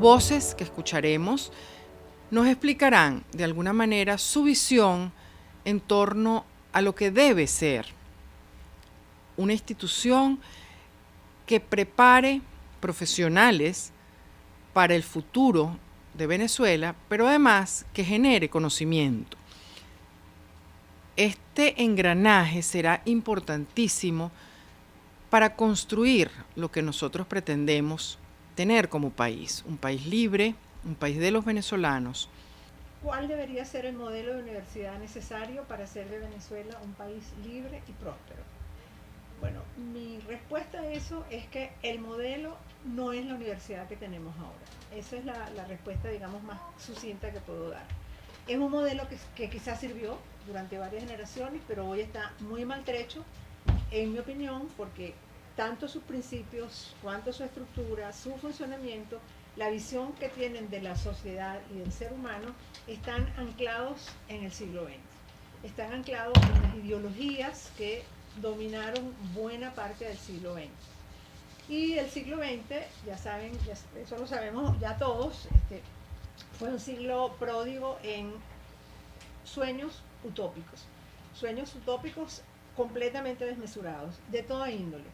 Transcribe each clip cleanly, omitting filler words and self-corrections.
voces que escucharemos nos explicarán de alguna manera su visión en torno a lo que debe ser una institución que prepare profesionales para el futuro de Venezuela, pero además que genere conocimiento. Este engranaje será importantísimo para construir lo que nosotros pretendemos tener como país, un país libre, un país de los venezolanos. ¿Cuál debería ser el modelo de universidad necesario para hacer de Venezuela un país libre y próspero? Bueno, mi respuesta a eso es que el modelo no es la universidad que tenemos ahora. Esa es la respuesta, digamos, más sucinta que puedo dar. Es un modelo que quizás sirvió durante varias generaciones, pero hoy está muy maltrecho, en mi opinión, porque tanto sus principios, cuanto su estructura, su funcionamiento, la visión que tienen de la sociedad y del ser humano, están anclados en el siglo XX. Están anclados en las ideologías que dominaron buena parte del siglo XX. Y el siglo XX, ya saben, eso lo sabemos ya todos, fue un siglo pródigo en sueños utópicos completamente desmesurados, de toda índole,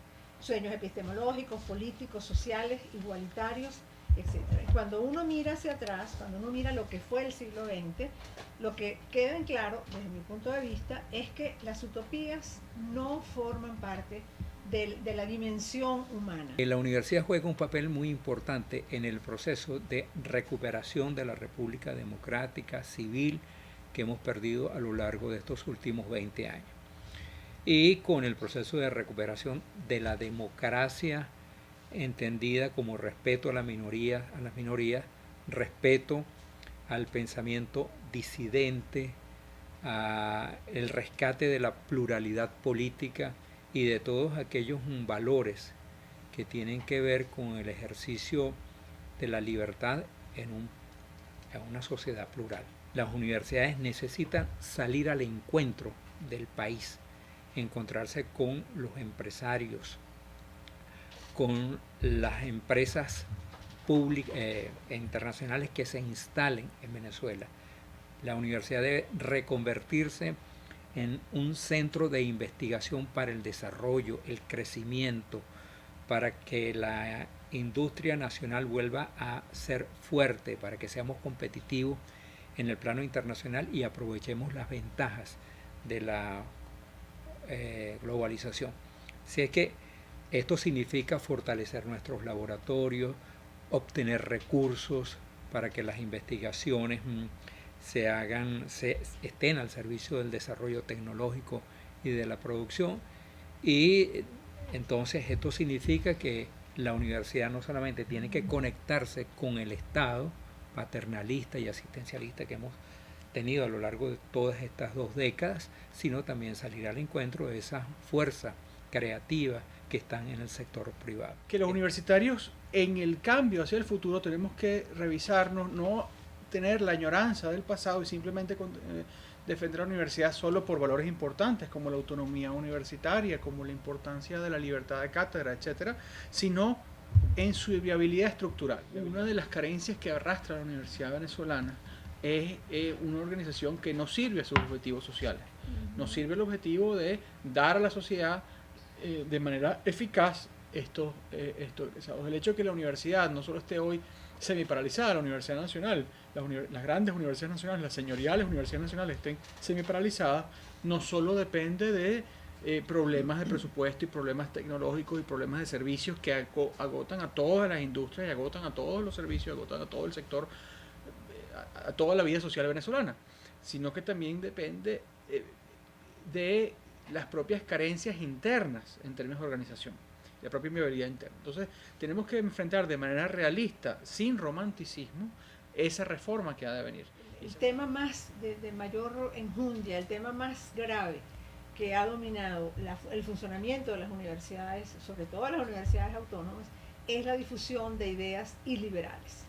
sueños epistemológicos, políticos, sociales, igualitarios, etc. Cuando uno mira hacia atrás, cuando uno mira lo que fue el siglo XX, lo que queda en claro, desde mi punto de vista, es que las utopías no forman parte de la dimensión humana. La universidad juega un papel muy importante en el proceso de recuperación de la República Democrática Civil que hemos perdido a lo largo de estos últimos 20 años. Y con el proceso de recuperación de la democracia entendida como respeto a las minorías, respeto al pensamiento disidente, el rescate de la pluralidad política y de todos aquellos valores que tienen que ver con el ejercicio de la libertad en una sociedad plural. Las universidades necesitan salir al encuentro del país, encontrarse con los empresarios, con las empresas públicas internacionales que se instalen en Venezuela. La universidad debe reconvertirse en un centro de investigación para el desarrollo, el crecimiento, para que la industria nacional vuelva a ser fuerte, para que seamos competitivos en el plano internacional y aprovechemos las ventajas de la globalización. Así es que esto significa fortalecer nuestros laboratorios, obtener recursos para que las investigaciones estén al servicio del desarrollo tecnológico y de la producción. Y entonces esto significa que la universidad no solamente tiene que conectarse con el Estado paternalista y asistencialista que hemos tenido a lo largo de todas estas 2 décadas, sino también salir al encuentro de esa fuerza creativa que están en el sector privado. Que los universitarios en el cambio hacia el futuro tenemos que revisarnos, no tener la añoranza del pasado y simplemente defender la universidad solo por valores importantes como la autonomía universitaria, como la importancia de la libertad de cátedra, etcétera, sino en su viabilidad estructural. Una de las carencias que arrastra la universidad venezolana es una organización que no sirve a sus objetivos sociales. No sirve el objetivo de dar a la sociedad de manera eficaz estos egresados. El hecho de que la universidad no solo esté hoy semiparalizada, la Universidad Nacional, las grandes universidades nacionales, las señoriales universidades nacionales estén semiparalizadas, no solo depende de problemas de presupuesto y problemas tecnológicos y problemas de servicios que agotan a todas las industrias y agotan a todos los servicios, agotan a todo el sector, a toda la vida social venezolana, sino que también depende de las propias carencias internas en términos de organización, la propia viabilidad interna. Entonces tenemos que enfrentar de manera realista, sin romanticismo, esa reforma que ha de venir. El tema más de mayor enjundia, el tema más grave que ha dominado el funcionamiento de las universidades, sobre todo las universidades autónomas, es la difusión de ideas iliberales.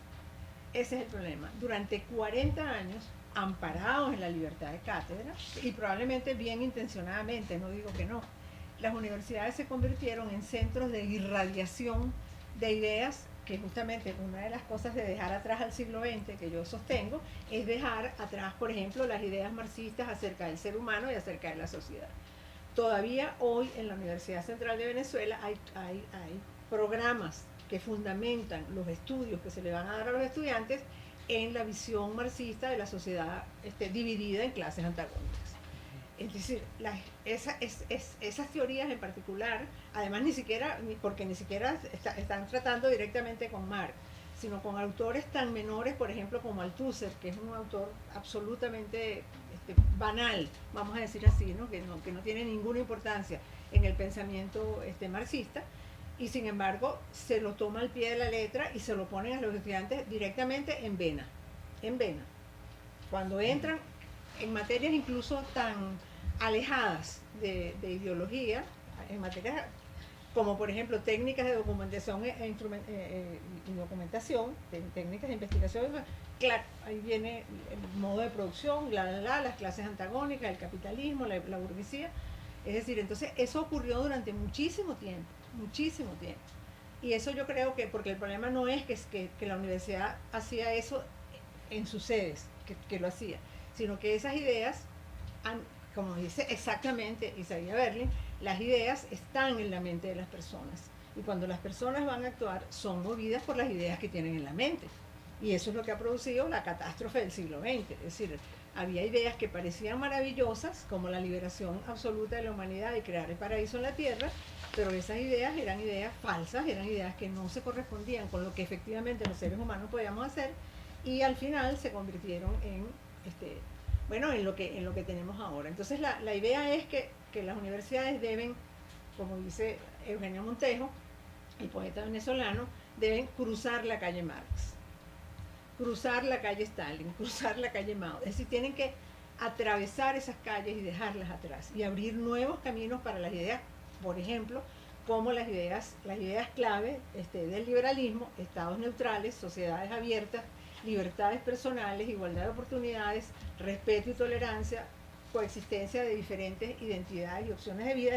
Ese es el problema. Durante 40 años, amparados en la libertad de cátedra, y probablemente bien intencionadamente, no digo que no, las universidades se convirtieron en centros de irradiación de ideas que justamente una de las cosas de dejar atrás al siglo XX que yo sostengo es dejar atrás, por ejemplo, las ideas marxistas acerca del ser humano y acerca de la sociedad. Todavía hoy en la Universidad Central de Venezuela hay programas que fundamentan los estudios que se le van a dar a los estudiantes en la visión marxista de la sociedad dividida en clases antagónicas. Es decir, esas teorías en particular, además porque ni siquiera están tratando directamente con Marx, sino con autores tan menores, por ejemplo, como Althusser, que es un autor absolutamente banal, vamos a decir así, ¿no? Que no tiene ninguna importancia en el pensamiento marxista, y sin embargo se lo toma al pie de la letra y se lo ponen a los estudiantes directamente en vena. Cuando entran en materias incluso tan alejadas de ideología, en materias como por ejemplo técnicas de documentación y documentación, técnicas de investigación, claro, ahí viene el modo de producción, las clases antagónicas, el capitalismo, la burguesía. Es decir, entonces eso ocurrió durante muchísimo tiempo. Y eso yo creo que, porque el problema no es que la universidad hacía eso en sus sedes, que lo hacía, sino que esas ideas como dice exactamente Isaiah Berlin, las ideas están en la mente de las personas. Y cuando las personas van a actuar, son movidas por las ideas que tienen en la mente. Y eso es lo que ha producido la catástrofe del siglo XX. Es decir, había ideas que parecían maravillosas, como la liberación absoluta de la humanidad y crear el paraíso en la tierra, pero esas ideas eran ideas falsas, eran ideas que no se correspondían con lo que efectivamente los seres humanos podíamos hacer, y al final se convirtieron en en lo que tenemos ahora. Entonces la idea es que las universidades deben, como dice Eugenio Montejo, el poeta venezolano, deben cruzar la calle Marx, cruzar la calle Stalin, cruzar la calle Mao. Es decir, tienen que atravesar esas calles y dejarlas atrás y abrir nuevos caminos para las ideas, por ejemplo, como las ideas clave del liberalismo: estados neutrales, sociedades abiertas, libertades personales, igualdad de oportunidades, respeto y tolerancia, coexistencia de diferentes identidades y opciones de vida.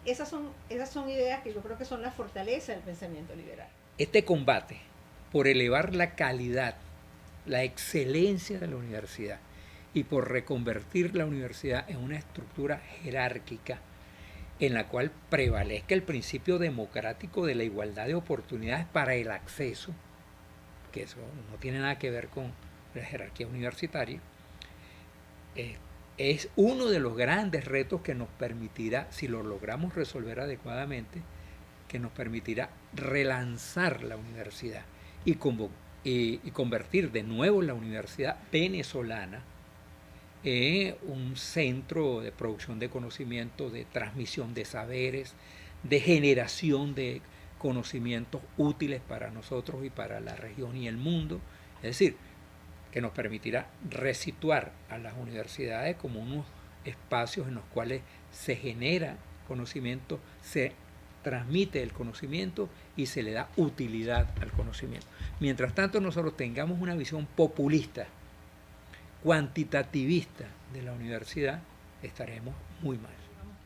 Esas son ideas que yo creo que son la fortaleza del pensamiento liberal. Este combate por elevar la calidad, la excelencia de la universidad y por reconvertir la universidad en una estructura jerárquica en la cual prevalezca el principio democrático de la igualdad de oportunidades para el acceso, que eso no tiene nada que ver con la jerarquía universitaria, es uno de los grandes retos que nos permitirá, si lo logramos resolver adecuadamente, que nos permitirá relanzar la universidad y convertir de nuevo la universidad venezolana en un centro de producción de conocimiento, de transmisión de saberes, de generación de conocimientos útiles para nosotros y para la región y el mundo. Es decir, que nos permitirá resituar a las universidades como unos espacios en los cuales se genera conocimiento, se transmite el conocimiento y se le da utilidad al conocimiento. Mientras tanto, nosotros tengamos una visión populista, cuantitativista de la universidad, estaremos muy mal.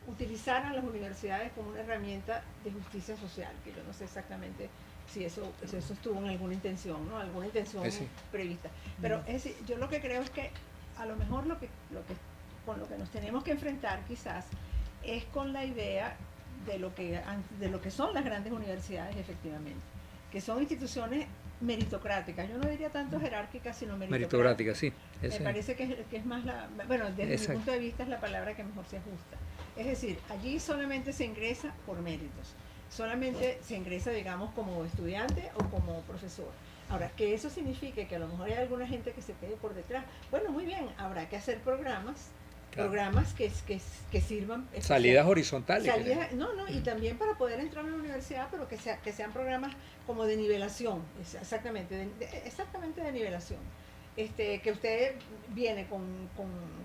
Utilizar a las universidades como una herramienta de justicia social, que yo no sé exactamente si eso estuvo en alguna intención, ¿no? Alguna intención sí prevista. Pero es decir, yo lo que creo es que a lo mejor con lo que nos tenemos que enfrentar quizás es con la idea de lo que son las grandes universidades, efectivamente, que son instituciones meritocráticas. Yo no diría tanto jerárquicas, sino meritocráticas. Sí. Me parece que es más desde mi punto de vista es la palabra que mejor se ajusta. Es decir, allí solamente se ingresa por méritos, solamente se ingresa, digamos, como estudiante o como profesor. Ahora, que eso signifique que a lo mejor hay alguna gente que se quede por detrás, bueno, muy bien, habrá que hacer programas que sirvan. Salidas horizontales. Y también para poder entrar a la universidad, pero que sean programas como de nivelación, exactamente de nivelación. Que usted viene con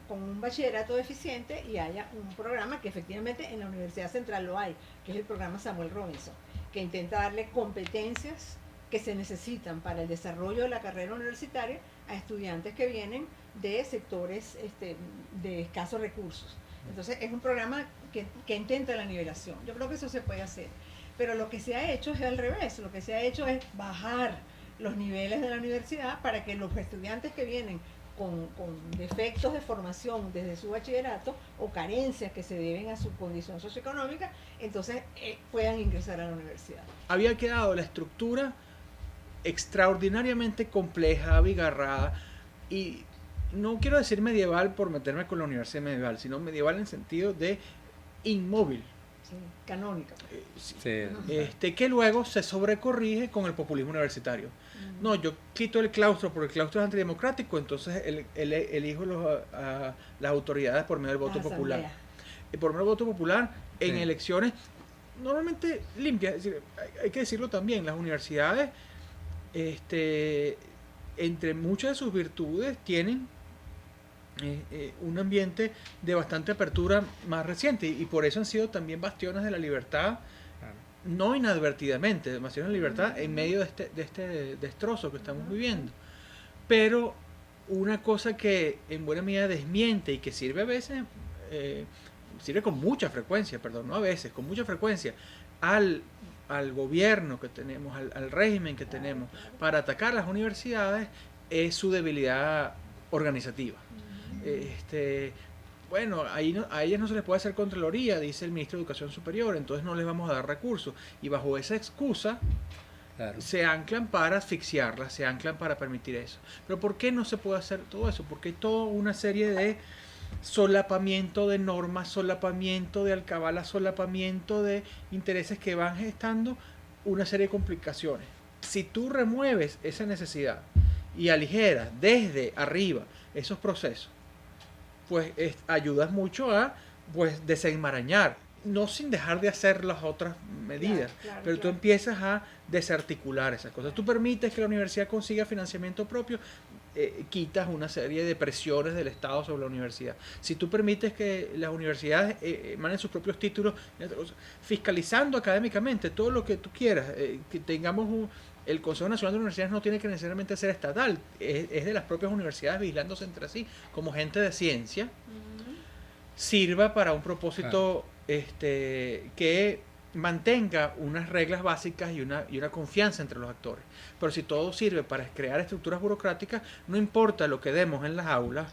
un bachillerato deficiente y haya un programa que efectivamente en la Universidad Central lo hay, que es el programa Samuel Robinson, que intenta darle competencias que se necesitan para el desarrollo de la carrera universitaria a estudiantes que vienen de sectores de escasos recursos. Entonces es un programa que intenta la nivelación. Yo creo que eso se puede hacer. Pero lo que se ha hecho es al revés, lo que se ha hecho es bajar los niveles de la universidad para que los estudiantes que vienen con defectos de formación desde su bachillerato o carencias que se deben a su condición socioeconómica, entonces puedan ingresar a la universidad. Había quedado la estructura extraordinariamente compleja, abigarrada, y no quiero decir medieval por meterme con la universidad medieval, sino medieval en el sentido de inmóvil. Sí, canónica. Sí. Que luego se sobrecorrige con el populismo universitario. No, yo quito el claustro porque el claustro es antidemocrático, entonces elijo las autoridades por medio del voto popular. Por medio del voto popular en elecciones normalmente limpias. Es decir, hay que decirlo también, las universidades, entre muchas de sus virtudes, tienen un ambiente de bastante apertura más reciente, y por eso han sido también bastiones de la libertad, no inadvertidamente, bastiones de la libertad en medio de este destrozo que estamos viviendo. Pero una cosa que en buena medida desmiente y que sirve a veces, sirve con mucha frecuencia, no a veces, con mucha frecuencia al gobierno que tenemos, al régimen que tenemos para atacar las universidades, es su debilidad organizativa. Bueno, a ellas no se les puede hacer Contraloría, dice el ministro de Educación Superior, entonces no les vamos a dar recursos. Y bajo esa excusa se anclan para asfixiarlas, se anclan para permitir eso. Pero ¿por qué no se puede hacer todo eso? Porque hay toda una serie de solapamiento de normas, solapamiento de alcabalas, solapamiento de intereses que van gestando una serie de complicaciones. Si tú remueves esa necesidad y aligeras desde arriba esos procesos, pues ayudas mucho a desenmarañar, no sin dejar de hacer las otras medidas, pero tú empiezas a desarticular esas cosas. Tú permites que la universidad consiga financiamiento propio, quitas una serie de presiones del Estado sobre la universidad. Si tú permites que las universidades emanen sus propios títulos, fiscalizando académicamente todo lo que tú quieras, que tengamos el Consejo Nacional de Universidades no tiene que necesariamente ser estatal, es de las propias universidades vigilándose entre sí como gente de ciencia, sirva para un propósito que mantenga unas reglas básicas y una confianza entre los actores. Pero si todo sirve para crear estructuras burocráticas, no importa lo que demos en las aulas,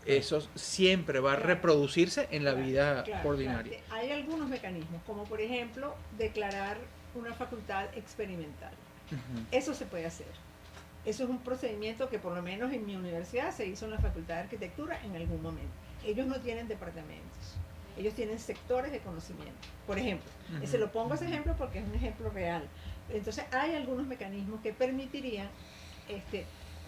eso siempre va a reproducirse en la vida ordinaria. Hay algunos mecanismos, como por ejemplo declarar una facultad experimental. Eso se puede hacer. Eso es un procedimiento que por lo menos en mi universidad se hizo en la Facultad de Arquitectura en algún momento. Ellos no tienen departamentos, ellos tienen sectores de conocimiento. Por ejemplo, se lo pongo ese ejemplo porque es un ejemplo real. Entonces hay algunos mecanismos que permitirían,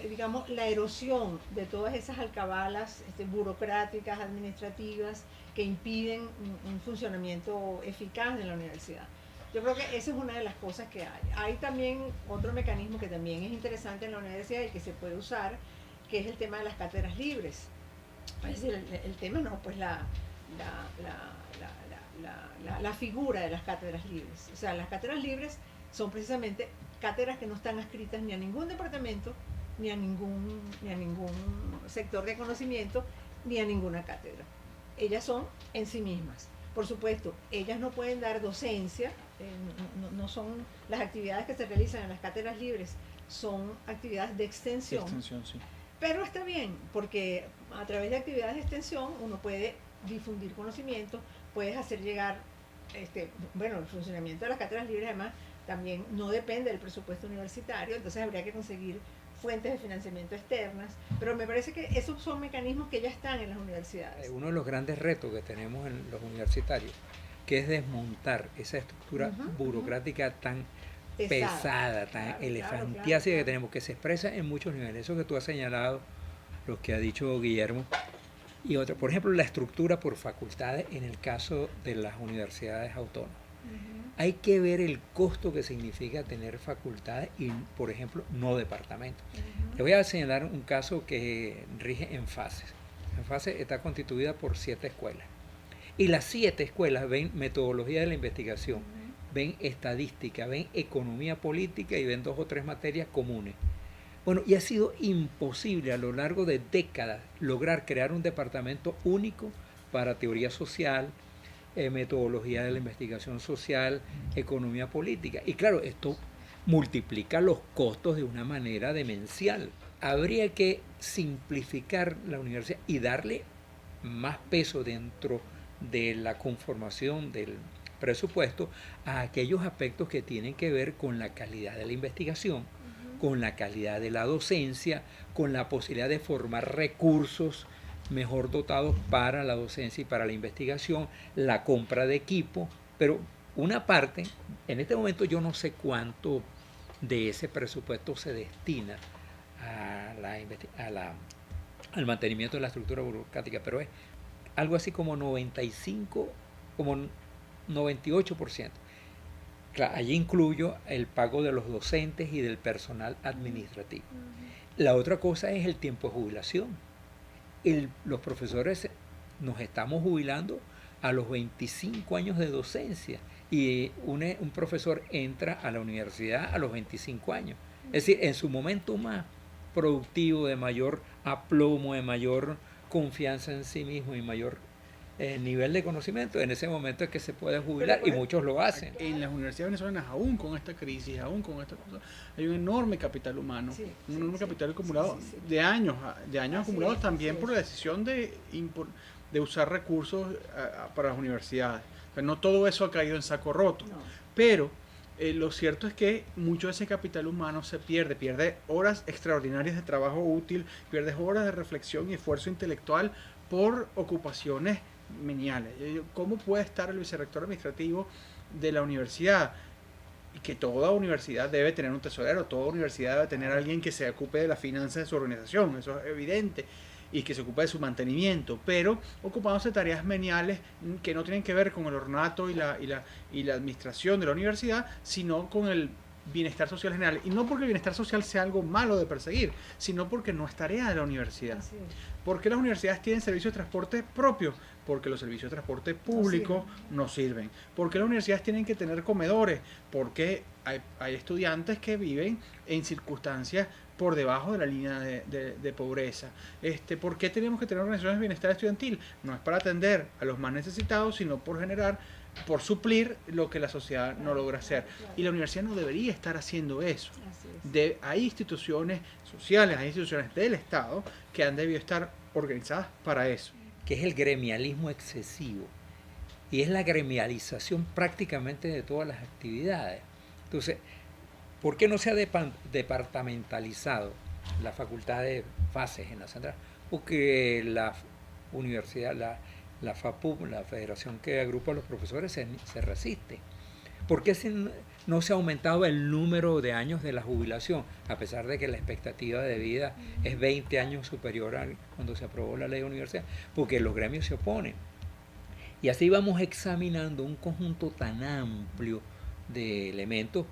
digamos, la erosión de todas esas alcabalas burocráticas, administrativas, que impiden un funcionamiento eficaz de la universidad. Yo creo que esa es una de las cosas que hay. Hay también otro mecanismo que también es interesante en la universidad y que se puede usar, que es el tema de las cátedras libres. Es decir, el tema no, pues la figura de las cátedras libres. O sea, las cátedras libres son precisamente cátedras que no están adscritas ni a ningún departamento, ni a ningún sector de conocimiento, ni a ninguna cátedra. Ellas son en sí mismas. Por supuesto, ellas no pueden dar docencia, no son las actividades que se realizan en las cátedras libres, son actividades de extensión. Sí. Pero está bien, porque a través de actividades de extensión uno puede difundir conocimiento, puedes hacer llegar, el funcionamiento de las cátedras libres además también no depende del presupuesto universitario, entonces habría que conseguir fuentes de financiamiento externas, pero me parece que esos son mecanismos que ya están en las universidades. Uno de los grandes retos que tenemos en los universitarios, que es desmontar esa estructura burocrática tan pesada, tan elefantiásica que tenemos, que se expresa en muchos niveles. Eso que tú has señalado, lo que ha dicho Guillermo, y otro, por ejemplo, la estructura por facultades en el caso de las universidades autónomas. Hay que ver el costo que significa tener facultades y, por ejemplo, no departamentos. Le voy a señalar un caso que rige en FACES. En FACES está constituida por 7 escuelas. Y las 7 escuelas ven metodología de la investigación, ven estadística, ven economía política y ven 2 o 3 materias comunes. Bueno, y ha sido imposible a lo largo de décadas lograr crear un departamento único para teoría social, metodología de la investigación social, economía política. Y claro, esto multiplica los costos de una manera demencial. Habría que simplificar la universidad y darle más peso dentro de la conformación del presupuesto a aquellos aspectos que tienen que ver con la calidad de la investigación, con la calidad de la docencia, con la posibilidad de formar recursos mejor dotados para la docencia y para la investigación, la compra de equipo, pero una parte, en este momento yo no sé cuánto de ese presupuesto se destina al mantenimiento de la estructura burocrática, pero es algo así como 95, como 98%. Claro, allí incluyo el pago de los docentes y del personal administrativo. La otra cosa es el tiempo de jubilación. Los profesores nos estamos jubilando a los 25 años de docencia y un profesor entra a la universidad a los 25 años. Es decir, en su momento más productivo, de mayor aplomo, de mayor confianza en sí mismo y mayor nivel de conocimiento, en ese momento es que se puede jubilar y muchos lo hacen. En las universidades venezolanas, aún con esta crisis, aún con esta cosa, hay un enorme capital humano, un enorme capital acumulado de años acumulados también por la decisión de usar recursos para las universidades. O sea, no todo eso ha caído en saco roto, pero lo cierto es que mucho de ese capital humano se pierde horas extraordinarias de trabajo útil, pierde horas de reflexión y esfuerzo intelectual por ocupaciones meniales. ¿Cómo puede estar el vicerrector administrativo de la universidad? Y que toda universidad debe tener un tesorero, toda universidad debe tener alguien que se ocupe de las finanzas de su organización, eso es evidente, y que se ocupe de su mantenimiento, pero ocupándose de tareas meniales que no tienen que ver con el ornato y la administración de la universidad, sino con el bienestar social general. Y no porque el bienestar social sea algo malo de perseguir, sino porque no es tarea de la universidad. ¿Por qué las universidades tienen servicios de transporte propios? Porque los servicios de transporte público no sirven. ¿Por qué las universidades tienen que tener comedores? Porque hay estudiantes que viven en circunstancias por debajo de la línea de pobreza. ¿Por qué tenemos que tener organizaciones de bienestar estudiantil? No es para atender a los más necesitados, sino por suplir lo que la sociedad no logra hacer. Y la universidad no debería estar haciendo eso. Hay instituciones sociales, hay instituciones del Estado que han debido estar organizadas para eso. Que es el gremialismo excesivo y es la gremialización prácticamente de todas las actividades. Entonces, ¿por qué no se ha departamentalizado la facultad de fases en la central? Porque la universidad, la FAPUB, la federación que agrupa a los profesores, se resiste. ¿Por qué no se ha aumentado el número de años de la jubilación? A pesar de que la expectativa de vida es 20 años superior a cuando se aprobó la ley de universidad, porque los gremios se oponen. Y así vamos examinando un conjunto tan amplio de elementos.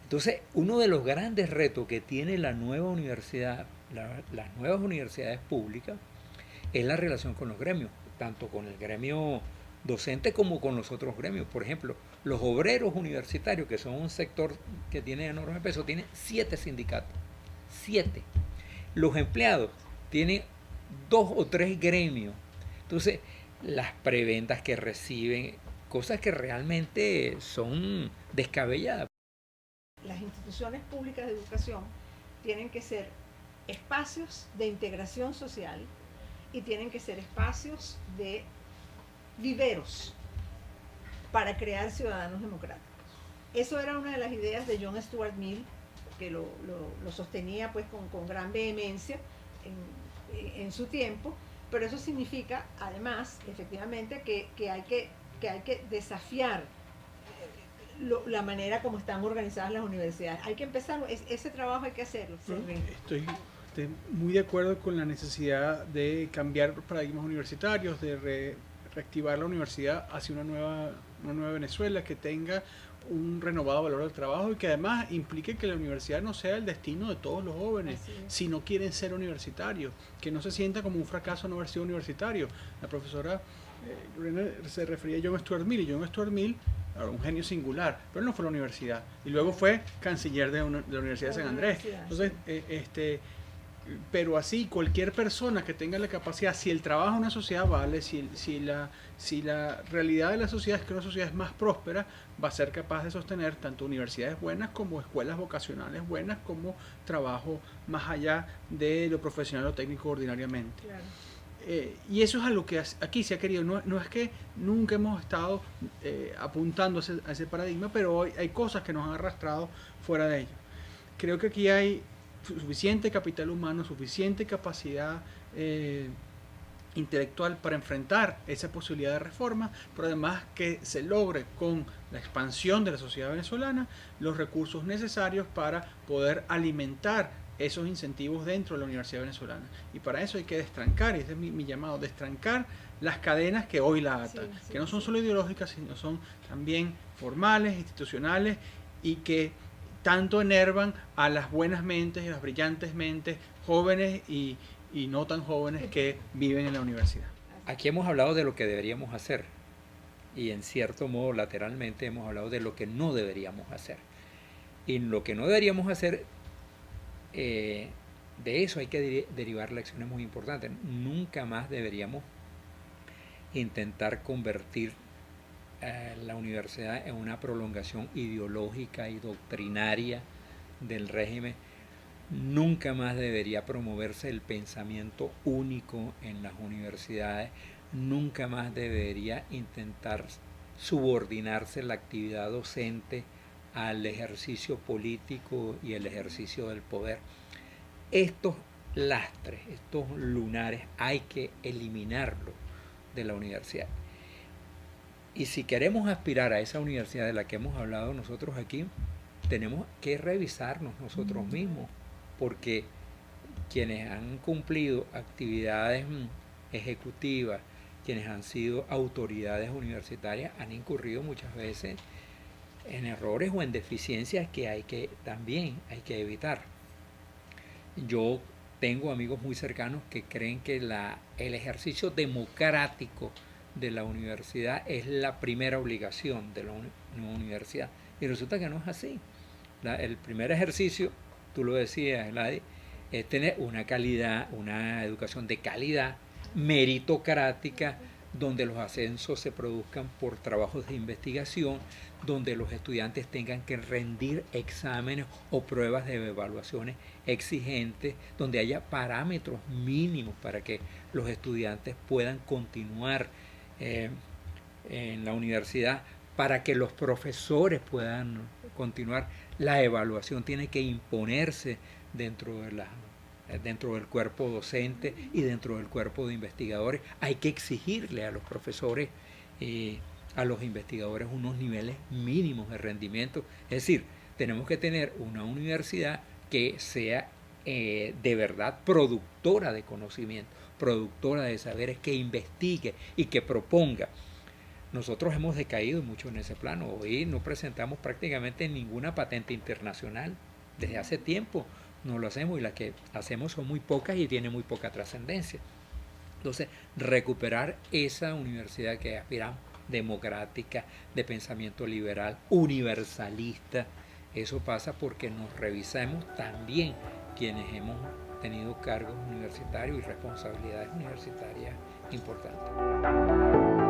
Entonces, uno de los grandes retos que tiene la nueva universidad, las nuevas universidades públicas, es la relación con los gremios, tanto con el gremio docente como con los otros gremios. Por ejemplo, los obreros universitarios, que son un sector que tiene enorme peso, tienen 7 sindicatos. 7. Los empleados tienen 2 o 3 gremios. Entonces, las prebendas que reciben, cosas que realmente son descabelladas. Las instituciones públicas de educación tienen que ser espacios de integración social y tienen que ser espacios de viveros para crear ciudadanos democráticos. Eso era una de las ideas de John Stuart Mill, que lo sostenía pues con gran vehemencia en su tiempo, pero eso significa además efectivamente que hay que desafiar la manera como están organizadas las universidades. Hay que empezar, ese trabajo hay que hacerlo. Estoy muy de acuerdo con la necesidad de cambiar paradigmas universitarios, de reactivar la universidad hacia una nueva Venezuela que tenga un renovado valor del trabajo y que además implique que la universidad no sea el destino de todos los jóvenes si no quieren ser universitarios, que no se sienta como un fracaso no haber sido universitario. La profesora se refería a John Stuart Mill, y John Stuart Mill era un genio singular, pero él no fue a la universidad y luego fue canciller de la Universidad de San Andrés. Entonces, pero así cualquier persona que tenga la capacidad, si el trabajo en una sociedad vale, si la realidad de la sociedad es que una sociedad es más próspera, va a ser capaz de sostener tanto universidades buenas como escuelas vocacionales buenas, como trabajo más allá de lo profesional o técnico ordinariamente. Claro. Y eso es a lo que aquí se ha querido. No es que nunca hemos estado apuntando a ese paradigma, pero hoy hay cosas que nos han arrastrado fuera de ello. Creo que aquí hay suficiente capital humano, suficiente capacidad intelectual para enfrentar esa posibilidad de reforma, pero además que se logre con la expansión de la sociedad venezolana los recursos necesarios para poder alimentar esos incentivos dentro de la Universidad Venezolana. Y para eso hay que destrancar, y ese es mi llamado, destrancar las cadenas que hoy la atan, que no son solo ideológicas, sino son también formales, institucionales, y que tanto enervan a las buenas mentes y las brillantes mentes, jóvenes y no tan jóvenes, que viven en la universidad. Aquí hemos hablado de lo que deberíamos hacer, y en cierto modo lateralmente hemos hablado de lo que no deberíamos hacer. Y lo que no deberíamos hacer, de eso hay que derivar lecciones muy importantes. Nunca más deberíamos intentar convertir la universidad en una prolongación ideológica y doctrinaria del régimen. Nunca más debería promoverse el pensamiento único en las universidades. Nunca más debería intentar subordinarse la actividad docente al ejercicio político y el ejercicio del poder. Estos lastres, estos lunares, hay que eliminarlos de la universidad. Y si queremos aspirar a esa universidad de la que hemos hablado nosotros aquí, tenemos que revisarnos nosotros mismos, porque quienes han cumplido actividades ejecutivas, quienes han sido autoridades universitarias, han incurrido muchas veces en errores o en deficiencias que también hay que evitar. Yo tengo amigos muy cercanos que creen que el ejercicio democrático de la universidad es la primera obligación de la universidad, y resulta que no es así. El primer ejercicio, tú lo decías, Eladi, es tener una calidad, una educación de calidad, meritocrática, donde los ascensos se produzcan por trabajos de investigación, donde los estudiantes tengan que rendir exámenes o pruebas de evaluaciones exigentes, donde haya parámetros mínimos para que los estudiantes puedan continuar en la universidad, para que los profesores puedan continuar. La evaluación tiene que imponerse dentro del cuerpo docente y dentro del cuerpo de investigadores. Hay que exigirle a los profesores, a los investigadores, unos niveles mínimos de rendimiento. Es decir, tenemos que tener una universidad que sea de verdad productora de conocimiento, productora de saberes, que investigue y que proponga. Nosotros hemos decaído mucho en ese plano. Hoy no presentamos prácticamente ninguna patente internacional. Desde hace tiempo no lo hacemos, y las que hacemos son muy pocas y tienen muy poca trascendencia. Entonces, recuperar esa universidad que aspiramos, democrática, de pensamiento liberal, universalista, eso pasa porque nos revisemos también quienes hemos tenido cargos universitarios y responsabilidades universitarias importantes.